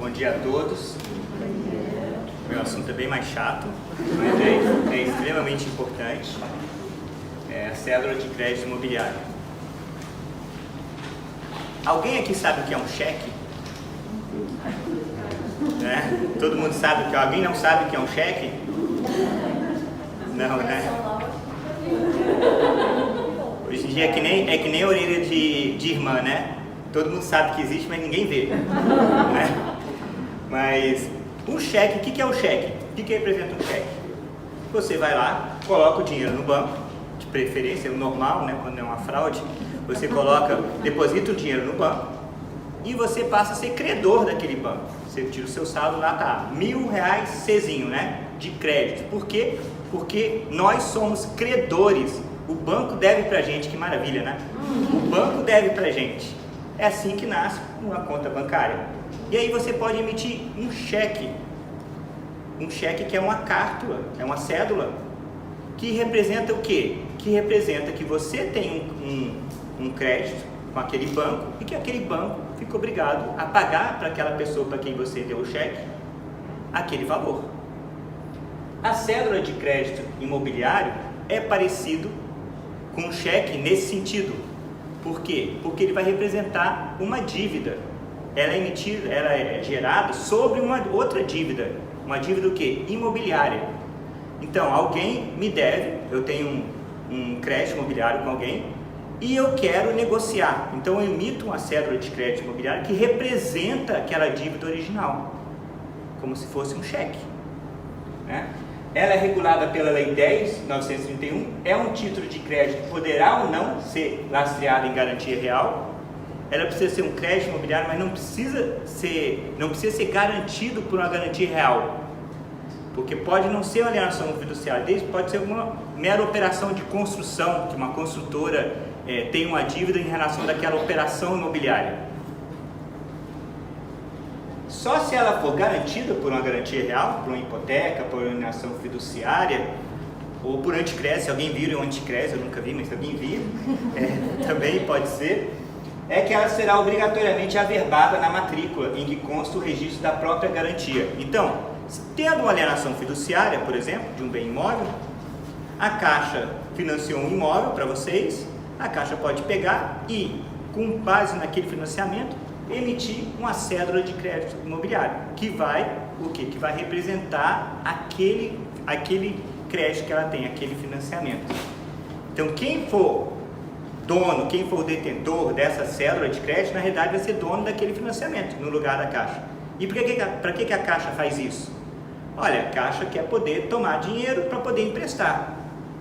Bom dia a todos. Meu assunto é bem mais chato, mas é extremamente importante. É a cédula de crédito imobiliário. Alguém aqui sabe o que é um cheque? Né? Todo mundo sabe o que é? Alguém não sabe o que é um cheque? Não, né? Hoje em dia é que nem orelha de irmã, né? Todo mundo sabe que existe, mas ninguém vê. Né? Mas o cheque, o que é o cheque? O que representa um cheque? Você vai lá, coloca o dinheiro no banco, de preferência, o normal, né? Quando é uma fraude, você deposita o dinheiro no banco e você passa a ser credor daquele banco. Você tira o seu saldo, lá tá, R$1.000 Czinho, né? De crédito. Por quê? Porque nós somos credores. O banco deve pra gente, que maravilha, né? O banco deve pra gente. É assim que nasce uma conta bancária. E aí você pode emitir um cheque. Um cheque que é uma cártula, é uma cédula, que representa o quê? Que representa que você tem um crédito com aquele banco e que aquele banco fica obrigado a pagar para aquela pessoa para quem você deu o cheque aquele valor. A cédula de crédito imobiliário é parecido com um cheque nesse sentido. Por quê? Porque ele vai representar uma dívida. Ela é emitida, ela é gerada sobre uma outra dívida. Uma dívida o quê? Imobiliária. Então, alguém me deve, eu tenho um crédito imobiliário com alguém e eu quero negociar. Então, eu emito uma cédula de crédito imobiliário que representa aquela dívida original, como se fosse um cheque. Né? Ela é regulada pela Lei 10.931, é um título de crédito que poderá ou não ser lastreado em garantia real. Ela precisa ser um crédito imobiliário, mas não precisa ser garantido por uma garantia real. Porque pode não ser uma alienação fiduciária, pode ser uma mera operação de construção, que uma construtora tem uma dívida em relação daquela operação imobiliária. Só se ela for garantida por uma garantia real, por uma hipoteca, por uma alienação fiduciária, ou por anticrédito, se alguém vira um anticrédito, eu nunca vi, mas se alguém vir, também pode ser, é que ela será obrigatoriamente averbada na matrícula, em que consta o registro da própria garantia. Então, tendo uma alienação fiduciária, por exemplo, de um bem imóvel, a Caixa financiou um imóvel para vocês, a Caixa pode pegar e, com base naquele financiamento, emitir uma cédula de crédito imobiliário, que vai representar aquele crédito que ela tem, aquele financiamento. Então, quem for dono, quem for o detentor dessa cédula de crédito, na realidade vai ser dono daquele financiamento, no lugar da Caixa. E para que a Caixa faz isso? Olha, a Caixa quer poder tomar dinheiro para poder emprestar.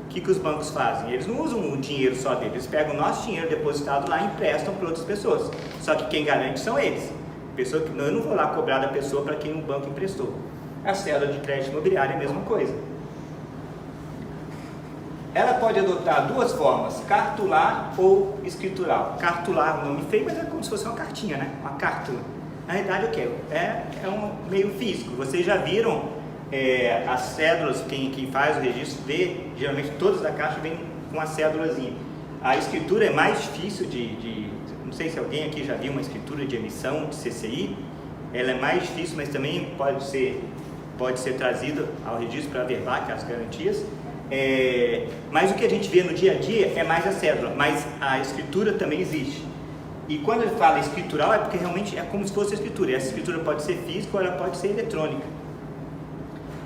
O que os bancos fazem? Eles não usam o dinheiro só deles, eles pegam o nosso dinheiro depositado lá e emprestam para outras pessoas. Só que quem garante são eles. Eu não vou lá cobrar da pessoa para quem o banco emprestou. A cédula de crédito imobiliário é a mesma coisa. Ela pode adotar duas formas, cartular ou escritural. Cartular, um nome feio, mas é como se fosse uma cartinha, né? Uma cártula. Na realidade, o que? É um meio físico. Vocês já viram as cédulas, quem faz o registro vê, geralmente todas da Caixa vêm com uma cédulazinha. A escritura é mais difícil não sei se alguém aqui já viu uma escritura de emissão de CCI, ela é mais difícil, mas também pode ser trazida ao registro para averbar, que é as garantias. Mas o que a gente vê no dia a dia é mais a cédula, mas a escritura também existe. E quando ele fala escritural é porque realmente é como se fosse a escritura. E essa escritura pode ser física ou ela pode ser eletrônica.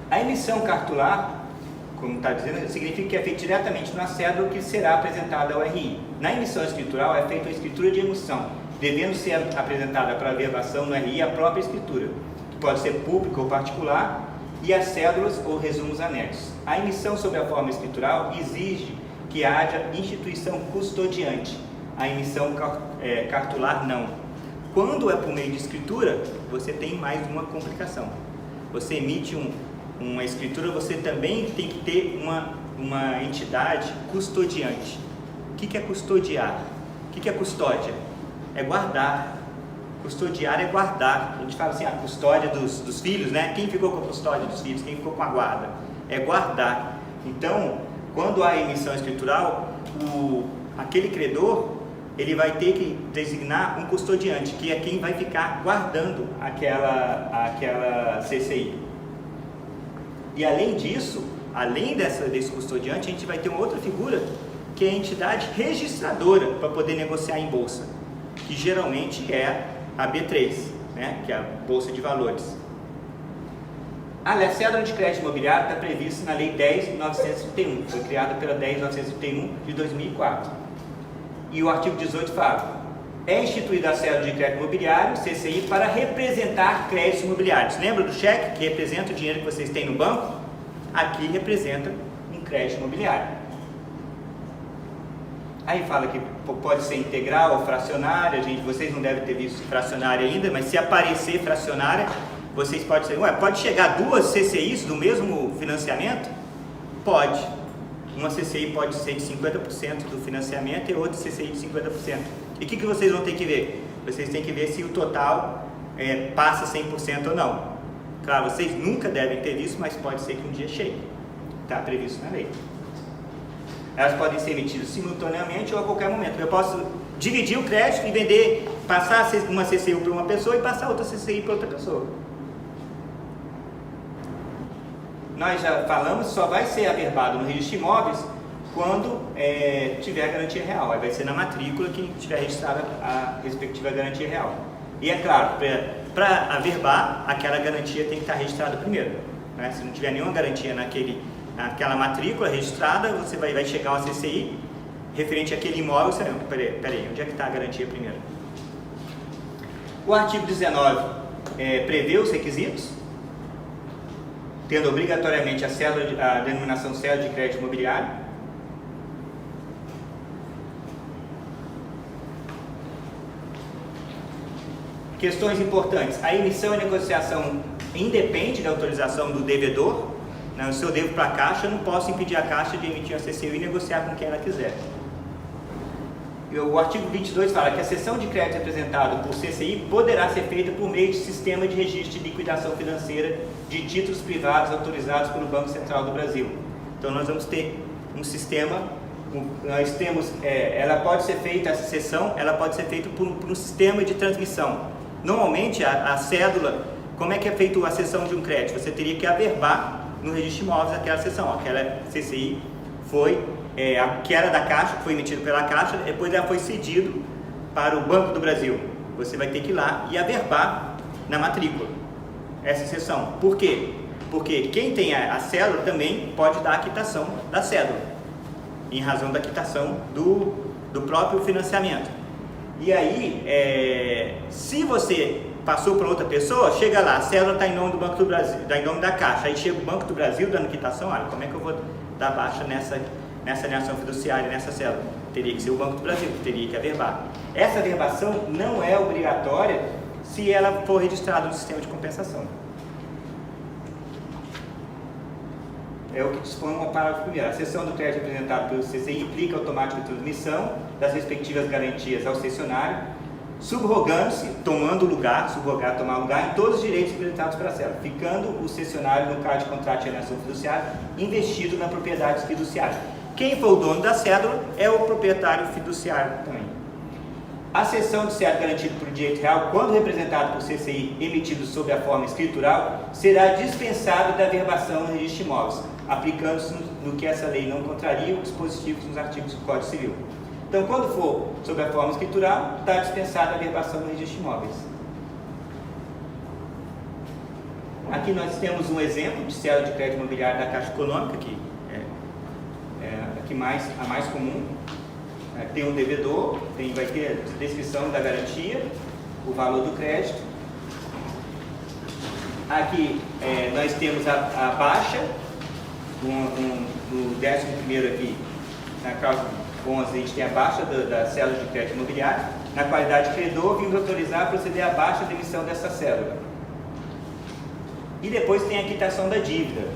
A emissão cartular, como está dizendo, significa que é feita diretamente na cédula que será apresentada ao RI. Na emissão escritural é feita a escritura de emissão, devendo ser apresentada para averbação no RI a própria escritura, que pode ser pública ou particular, e as cédulas ou resumos anexos. A emissão sob a forma escritural exige que haja instituição custodiante. A emissão cartular não. Quando é por meio de escritura, você tem mais uma complicação. Você emite uma escritura, você também tem que ter uma entidade custodiante. O que é custodiar? O que é custódia? É guardar. Custodiar é guardar. A gente fala assim, a custódia dos filhos, né? Quem ficou com a custódia dos filhos? Quem ficou com a guarda? É guardar. Então, quando há emissão escritural, aquele credor, ele vai ter que designar um custodiante, que é quem vai ficar guardando aquela CCI. E além disso, além desse custodiante, a gente vai ter uma outra figura, que é a entidade registradora para poder negociar em bolsa, que geralmente é a B3, né, que é a Bolsa de Valores. A cédula de crédito imobiliário está prevista na Lei 10.931, foi criada pela 10.931 de 2004. E o artigo 18 fala: é instituída a cédula de crédito imobiliário, CCI, para representar créditos imobiliários. Lembra do cheque que representa o dinheiro que vocês têm no banco? Aqui representa um crédito imobiliário. Aí fala que pode ser integral ou fracionária. Gente, vocês não devem ter visto fracionária ainda, mas se aparecer fracionária, vocês podem dizer: ué, pode chegar duas CCIs do mesmo financiamento? Pode. Uma CCI pode ser de 50% do financiamento e outra CCI de 50%. E o que vocês vão ter que ver? Vocês têm que ver se o total passa 100% ou não. Claro, vocês nunca devem ter visto, mas pode ser que um dia chegue. Está previsto na lei. Elas podem ser emitidas simultaneamente ou a qualquer momento. Eu posso dividir o crédito e vender, passar uma CCI para uma pessoa e passar outra CCI para outra pessoa. Nós já falamos, só vai ser averbado no registro de imóveis quando tiver a garantia real. Aí vai ser na matrícula que tiver registrada a respectiva garantia real. E é claro, para averbar, aquela garantia tem que estar registrada primeiro, né? Se não tiver nenhuma garantia naquela matrícula registrada, você vai chegar uma CCI referente àquele imóvel. Você, peraí, onde é que está a garantia primeiro? O artigo 19 prevê os requisitos, tendo obrigatoriamente a denominação cédula de crédito imobiliário. Questões importantes: a emissão e negociação independe da autorização do devedor. Se eu devo para a Caixa, eu não posso impedir a Caixa de emitir a CCI e negociar com quem ela quiser. O artigo 22 fala que a cessão de crédito representado por CCI poderá ser feita por meio de sistema de registro de liquidação financeira de títulos privados autorizados pelo Banco Central do Brasil. Então nós vamos ter um sistema, nós temos, ela pode ser feita, essa cessão, ela pode ser feita por um sistema de transmissão. Normalmente a cédula, como é que é feita a cessão de um crédito? Você teria que averbar no registro de imóveis aquela cessão, aquela CCI foi, que era da Caixa, foi emitido pela Caixa, depois ela foi cedido para o Banco do Brasil. Você vai ter que ir lá e averbar na matrícula essa cessão. Por quê? Porque quem tem a cédula também pode dar a quitação da cédula, em razão da quitação do próprio financiamento. E aí, se você passou para outra pessoa, chega lá, a cédula está em nome do Banco do Brasil, está em nome da Caixa, aí chega o Banco do Brasil dando quitação, olha, como é que eu vou dar baixa nessa alienação fiduciária, nessa cédula? Teria que ser o Banco do Brasil, teria que averbar. Essa averbação não é obrigatória se ela for registrada no sistema de compensação. É o que dispõe o parágrafo primeiro. A cessão do crédito representado pelo CCI implica automática transmissão das respectivas garantias ao cessionário, subrogando-se, tomando lugar, subrogar, tomar lugar em todos os direitos representados pela cédula, ficando o cessionário, no caso de contrato de alienação fiduciária, investido na propriedade fiduciária. Quem for o dono da cédula é o proprietário fiduciário também. A cessão de certo garantido por direito real, quando representado por CCI emitido sob a forma escritural, será dispensado da averbação no registro de imóveis, aplicando-se no que essa lei não contraria os dispositivos nos artigos do Código Civil. Então, quando for sob a forma escritural, está dispensada a averbação no registro de imóveis. Aqui nós temos um exemplo de cédula de crédito imobiliário da Caixa Econômica, que a mais comum. Tem um devedor, vai ter a descrição da garantia, o valor do crédito. Aqui nós temos a baixa, no 11º aqui, na cláusula 11, a gente tem a baixa da cédula de crédito imobiliário. Na qualidade de credor, vindo autorizar a proceder à baixa da emissão dessa cédula. E depois tem a quitação da dívida.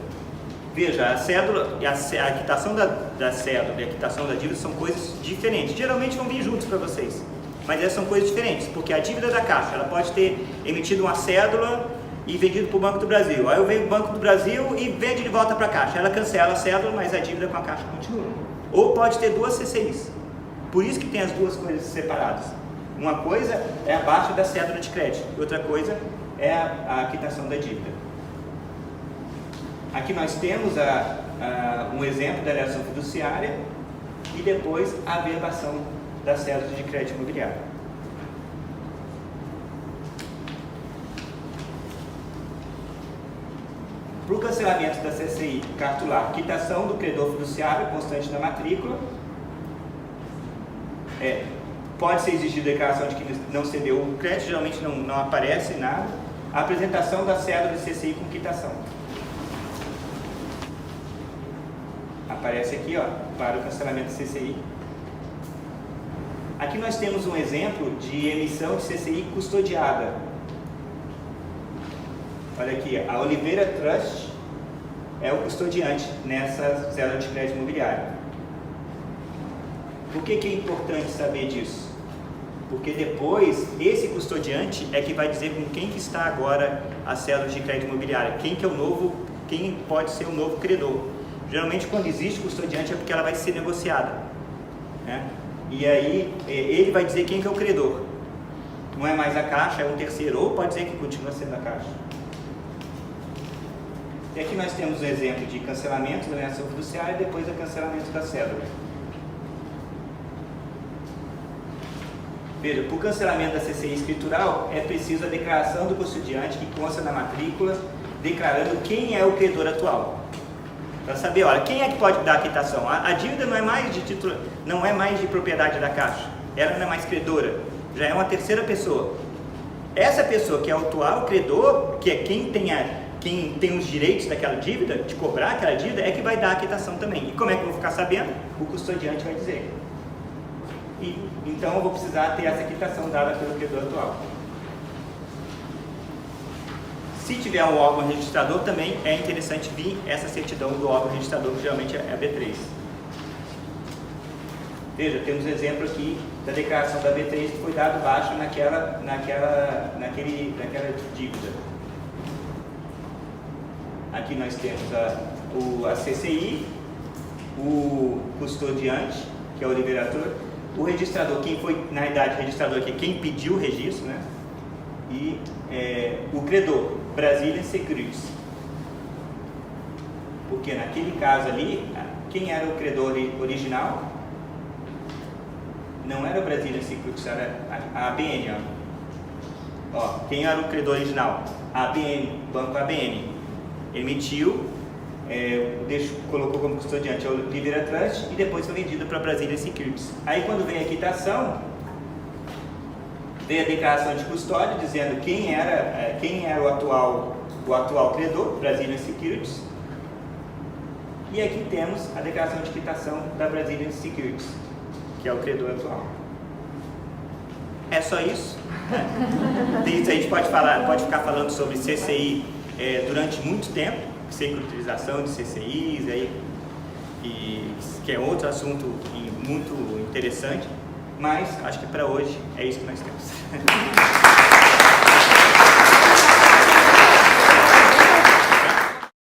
Veja, a cédula, a quitação da cédula e a quitação da dívida são coisas diferentes. Geralmente vão vir juntos para vocês, mas essas são coisas diferentes, porque a dívida da Caixa, ela pode ter emitido uma cédula e vendido para o Banco do Brasil. Aí eu venho para o Banco do Brasil e vende de volta para a Caixa. Ela cancela a cédula, mas a dívida com a Caixa continua. Ou pode ter duas CCIs. Por isso que tem as duas coisas separadas. Uma coisa é abaixo da cédula de crédito, outra coisa é a quitação da dívida. Aqui nós temos um exemplo da alienação fiduciária e depois a averbação da cédula de crédito imobiliário. Para o cancelamento da CCI cartular, quitação do credor fiduciário constante na matrícula, pode ser exigida a declaração de que não cedeu o crédito, geralmente não aparece nada. A apresentação da cédula de CCI com quitação. Aparece aqui, ó, para o cancelamento da CCI. Aqui nós temos um exemplo de emissão de CCI custodiada. Olha aqui, a Oliveira Trust é o custodiante nessa cédula de crédito imobiliário. Por que é importante saber disso? Porque depois, esse custodiante é que vai dizer com quem que está agora a cédula de crédito imobiliário, quem pode ser o novo credor. Geralmente, quando existe custodiante é porque ela vai ser negociada, né? E aí, ele vai dizer quem que é o credor. Não é mais a Caixa, é um terceiro, ou pode dizer que continua sendo a Caixa. E aqui nós temos o exemplo de cancelamento da alienação fiduciária e depois o cancelamento da cédula. Veja, para o cancelamento da CCI escritural é preciso a declaração do custodiante que consta na matrícula, declarando quem é o credor atual. Para saber, olha, quem é que pode dar a quitação? A dívida não é mais de título, não é mais de propriedade da Caixa, ela não é mais credora, já é uma terceira pessoa. Essa pessoa que é o atual credor, que é quem tem os direitos daquela dívida, de cobrar aquela dívida, é que vai dar a quitação também. E como é que eu vou ficar sabendo? O custodiante vai dizer. Então eu vou precisar ter essa quitação dada pelo credor atual. Se tiver um órgão registrador, também é interessante vir essa certidão do órgão registrador, que geralmente é a B3. Veja, temos exemplo aqui da declaração da B3 que foi dado baixo naquela dívida. Aqui nós temos a CCI, o custodiante, que é o liberador, o registrador, quem foi, na realidade, registrador aqui, quem pediu o registro, né? E o credor, Brazilian Securities. Porque naquele caso ali, quem era o credor original? Não era o Brazilian Securities, era a ABN. Ó, quem era o credor original? A ABN, Banco ABN. Emitiu, colocou como custodiante a Oliveira Trust e depois foi vendido para a Brazilian Securities. Aí quando vem a quitação, vem a declaração de custódia dizendo quem era o atual credor, Brazilian Securities, e aqui temos a declaração de quitação da Brazilian Securities, que é o credor atual. É só isso? A gente pode ficar falando sobre CCI durante muito tempo, securitização de CCIs, que é outro assunto muito interessante, mas acho que para hoje é isso que nós temos.